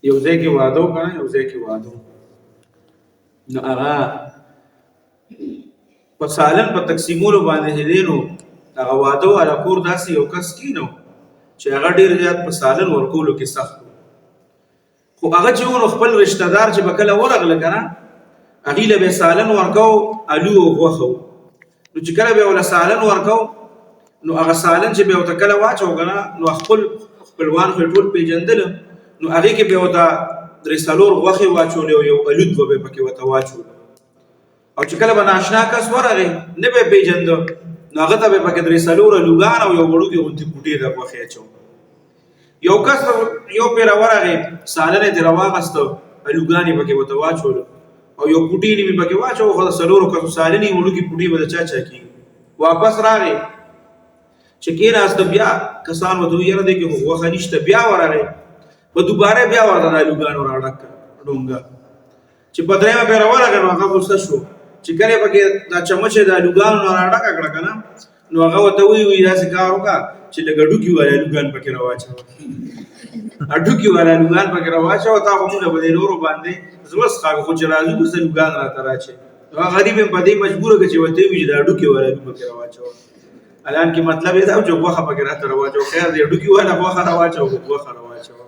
یو ځای کې واده وکړه، یو ځای کې واده نو هغه په سالن په تقسیمولو باندې هلینو هغه واده والا کور داسې یو کس کینو چې هغه ډېر زیات په سالن ورکولو کې سخت خو هغه چې ورو خپل رشتہ دار چې به کله ورغله که نه هغې له به سالن ورکو الو او غوښه نو چې کله به ورله سالن ورکو نو هغه سالن چې به ورته کله واچو که نه نو خپلوان خو یې ټول پېژندله نو هغې کې به ورته درې څلور غوښې واچولې او یو الود به پکې ورته واچولو او چې کله به ناشنا کس ورغی نه به یې پېژنده نو هغه ته به یې پکې درې څلور الوګان او یو وړوکې غوندې کوټې د غوښې اچو یو کس یو پیره ورغی سالن یې ترې راواغسته الوګان یې پکې ورته واچولو او یو کوټې یې مې پکې واچو خو د څلورو کسو سالن یې وړوکې کوټې به د چا کېږي واپس راغی چې کېناسته بیا کسان ورته وویل یاره دې کې خو غوښه نشته بیا ورغی په دوباره بیا ورته د الوګانو راډک کړه ډونګه چې په درېیمه پیره ورغی نو هغه غوسه شو چې کله پکې دا چمچ د الوګانو نه راډکه کړه که نه نو هغه ورته وایي داسې کار وکړه چې لږ ډوکي والا الوګان پکې راواچوه ډوکي والا الوګان پکې راواچوه تا خو مونږ به دې نورو باندې زړه څښاږه خو چې راځو اوس الوګان راته راچې هغه غریب یم په دې مجبوره کړه چې ورته وایي چې دا ډوکي والا الو پکې راواچوه الان کې مطلب یې دا چې غوښه پکې راته راواچوه خیر دی ډوکي والا غوښه راواچوه غوښه راواچوه